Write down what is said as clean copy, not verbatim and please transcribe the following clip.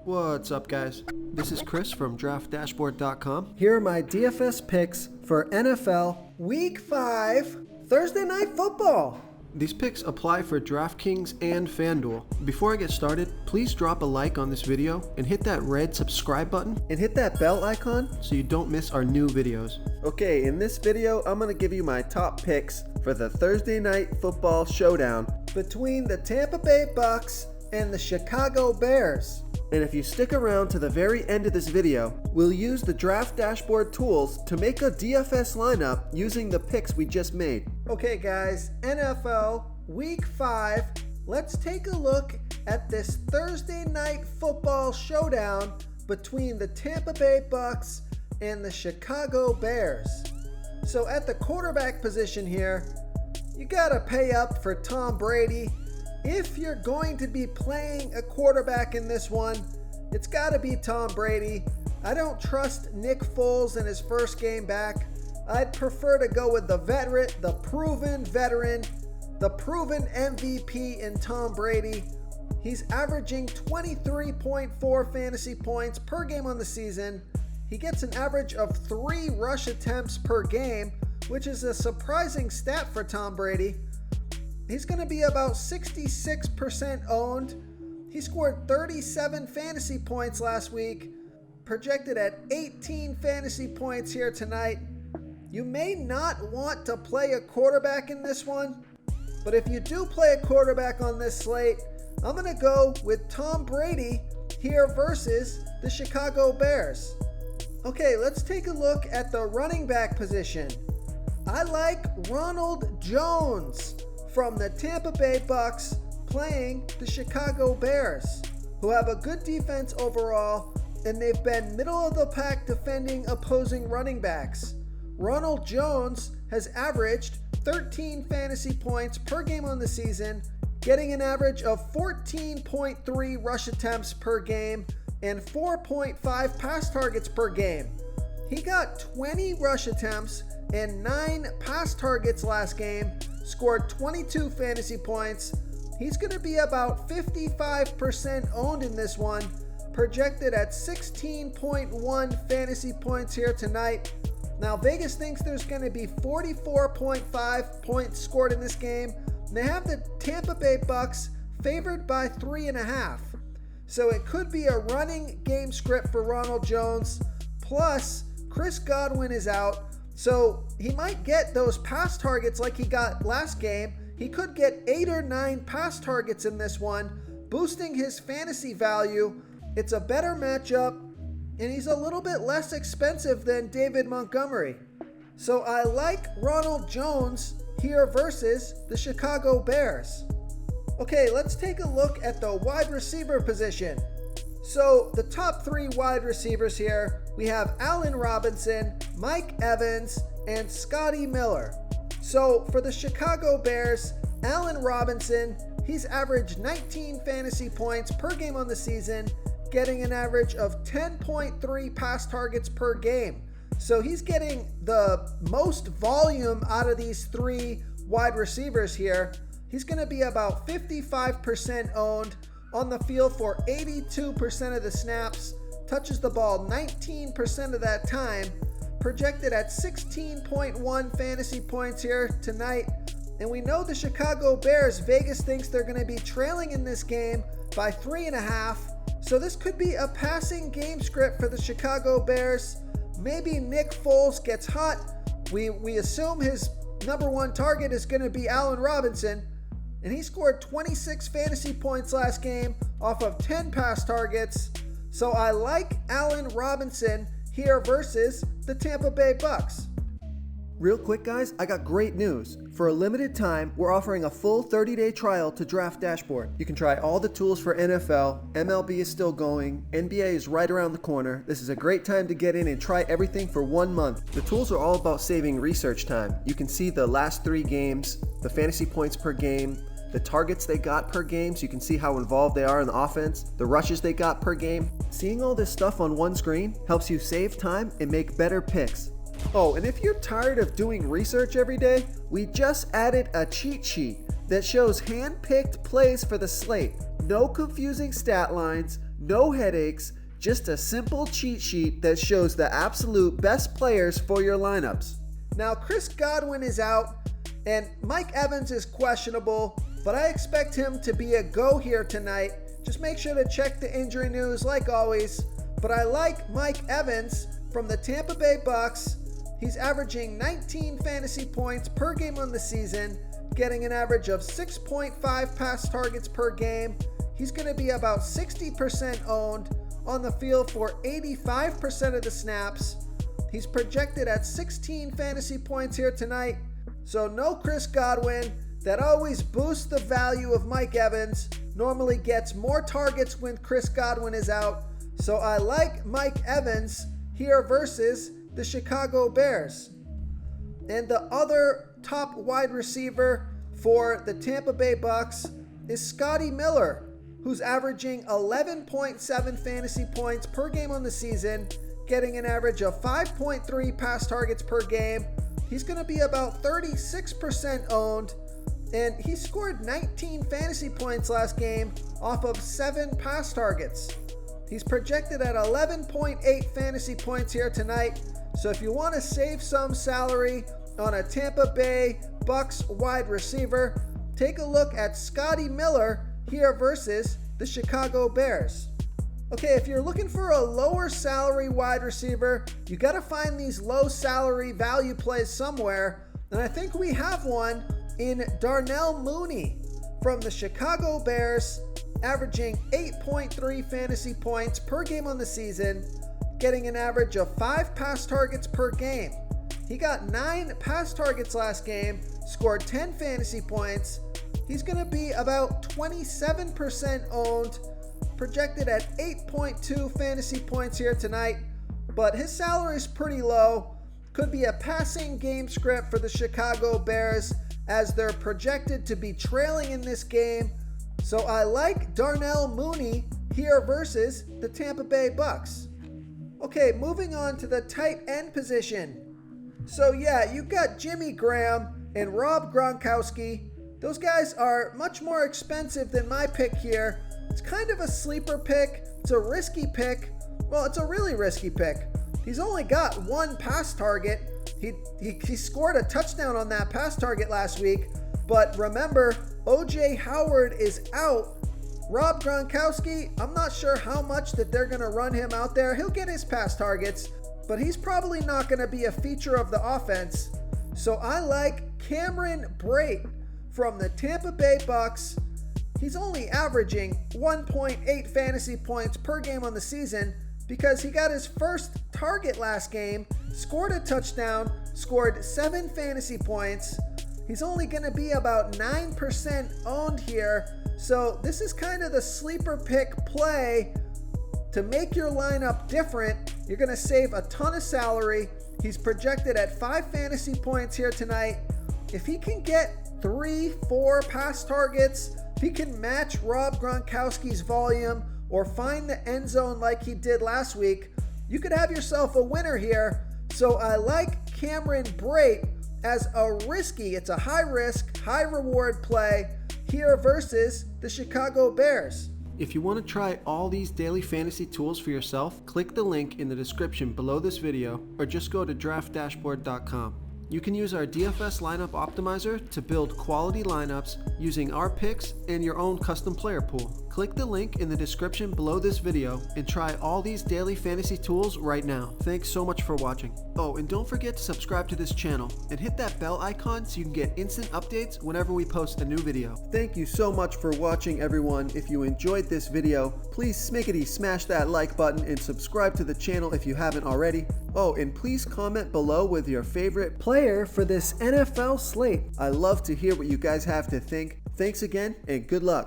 What's up, guys? This is Chris from DraftDashboard.com. Here are my DFS picks for NFL Week 5 Thursday Night Football. These picks apply for DraftKings and FanDuel. Before I get started, please drop a like on this video and hit that red subscribe button And hit that bell icon so you don't miss our new videos. Okay, in this video, I'm going to give you my top picks for the Thursday Night Football Showdown between the Tampa Bay Bucks and the Chicago Bears. And if you stick around to the very end of this video, we'll use the Draft Dashboard tools to make a DFS lineup using the picks we just made. Okay guys, NFL Week 5, let's take a look at this Thursday Night Football Showdown between the Tampa Bay Bucks and the Chicago Bears. So at the quarterback position here, you gotta pay up for Tom Brady. If you're going to be playing a quarterback in this one, it's got to be Tom Brady. I don't trust Nick Foles in his first game back. I'd prefer to go with the veteran, the proven veteran, the proven MVP in Tom Brady. He's averaging 23.4 fantasy points per game on the season. He gets an average of 3 rush attempts per game, which is a surprising stat for Tom Brady. He's going to be about 66% owned. He scored 37 fantasy points last week, projected at 18 fantasy points here tonight. You may not want to play a quarterback in this one, but if you do play a quarterback on this slate, I'm going to go with Tom Brady here versus the Chicago Bears. Okay, let's take a look at the running back position. I like Ronald Jones from the Tampa Bay Bucks playing the Chicago Bears, who have a good defense overall, and they've been middle of the pack defending opposing running backs. Ronald Jones has averaged 13 fantasy points per game on the season, getting an average of 14.3 rush attempts per game and 4.5 pass targets per game. He got 20 rush attempts and 9 pass targets last game, scored 22 fantasy points. He's going to be about 55% owned in this one, projected at 16.1 fantasy points here tonight. Now, Vegas thinks there's going to be 44.5 points scored in this game. They have the Tampa Bay Bucks favored by 3.5. So it could be a running game script for Ronald Jones. Plus, Chris Godwin is out. So he might get those pass targets like he got last game. He could get 8 or 9 pass targets in this one, boosting his fantasy value. It's a better matchup, and he's a little bit less expensive than David Montgomery. So I like Ronald Jones here versus the Chicago Bears. Okay, let's take a look at the wide receiver position. So the top 3 wide receivers here, we have Allen Robinson, Mike Evans, and Scotty Miller. So for the Chicago Bears, Allen Robinson, he's averaged 19 fantasy points per game on the season, getting an average of 10.3 pass targets per game. So he's getting the most volume out of these 3 wide receivers here. He's going to be about 55% owned, on the field for 82% of the snaps, touches the ball 19% of that time, projected at 16.1 fantasy points here tonight. And we know the Chicago Bears, Vegas thinks they're going to be trailing in this game by 3.5. So this could be a passing game script for the Chicago Bears. Maybe Nick Foles gets hot. We assume his number 1 target is going to be Allen Robinson. And he scored 26 fantasy points last game off of 10 pass targets. So I like Allen Robinson here versus the Tampa Bay Bucks. Real quick, guys, I got great news. For a limited time, we're offering a full 30-day trial to Draft Dashboard. You can try all the tools for NFL, MLB is still going, NBA is right around the corner. This is a great time to get in and try everything for 1 month. The tools are all about saving research time. You can see the last 3 games, the fantasy points per game, the targets they got per game, so you can see how involved they are in the offense, the rushes they got per game. Seeing all this stuff on one screen helps you save time and make better picks. Oh, and if you're tired of doing research every day, we just added a cheat sheet that shows hand-picked plays for the slate. No confusing stat lines, no headaches, just a simple cheat sheet that shows the absolute best players for your lineups. Now, Chris Godwin is out, and Mike Evans is questionable, but I expect him to be a go here tonight. Just make sure to check the injury news like always. But I like Mike Evans from the Tampa Bay Bucks. He's averaging 19 fantasy points per game on the season, getting an average of 6.5 pass targets per game. He's going to be about 60% owned, on the field for 85% of the snaps. He's projected at 16 fantasy points here tonight. So no Chris Godwin. That always boosts the value of Mike Evans. Normally gets more targets when Chris Godwin is out. So I like Mike Evans here versus the Chicago Bears. And the other top wide receiver for the Tampa Bay Bucks is Scotty Miller, who's averaging 11.7 fantasy points per game on the season, getting an average of 5.3 pass targets per game. He's going to be about 36% owned, and he scored 19 fantasy points last game off of 7 pass targets. He's projected at 11.8 fantasy points here tonight. So if you want to save some salary on a Tampa Bay Bucks wide receiver, take a look at Scotty Miller here versus the Chicago Bears. Okay, if you're looking for a lower salary wide receiver, you got to find these low salary value plays somewhere. And I think we have one in Darnell Mooney from the Chicago Bears, averaging 8.3 fantasy points per game on the season, getting an average of 5 pass targets per game. He got 9 pass targets last game, scored 10 fantasy points. He's going to be about 27% owned, projected at 8.2 fantasy points here tonight, but his salary is pretty low. Could be a passing game script for the Chicago Bears as they're projected to be trailing in this game. So I like Darnell Mooney here versus the Tampa Bay Bucks. Okay, moving on to the tight end position. So yeah, you got Jimmy Graham and Rob Gronkowski. Those guys are much more expensive than my pick here. It's kind of a sleeper pick. It's a risky pick. Well, it's a really risky pick. He's only got 1 pass target. He scored a touchdown on that pass target last week. But remember, O.J. Howard is out. Rob Gronkowski, I'm not sure how much that they're going to run him out there. He'll get his pass targets, but he's probably not going to be a feature of the offense. So I like Cameron Brate from the Tampa Bay Bucks. He's only averaging 1.8 fantasy points per game on the season because he got his first target last game, scored a touchdown, scored 7 fantasy points. He's only going to be about 9% owned here. So this is kind of the sleeper pick play to make your lineup different. You're going to save a ton of salary. He's projected at 5 fantasy points here tonight. If he can get 3-4 pass targets, if he can match Rob Gronkowski's volume or find the end zone like he did last week, you could have yourself a winner here. So I like Cameron Brate as a risky, it's a high risk, high reward play here versus the Chicago Bears. If you want to try all these daily fantasy tools for yourself, click the link in the description below this video or just go to draftdashboard.com. You can use our DFS lineup optimizer to build quality lineups using our picks and your own custom player pool. Click the link in the description below this video and try all these daily fantasy tools right now. Thanks so much for watching. Oh, and don't forget to subscribe to this channel and hit that bell icon so you can get instant updates whenever we post a new video. Thank you so much for watching, everyone. If you enjoyed this video, please smackety smash that like button and subscribe to the channel if you haven't already. Oh, and please comment below with your favorite player for this NFL slate. I love to hear what you guys have to think. Thanks again, and good luck.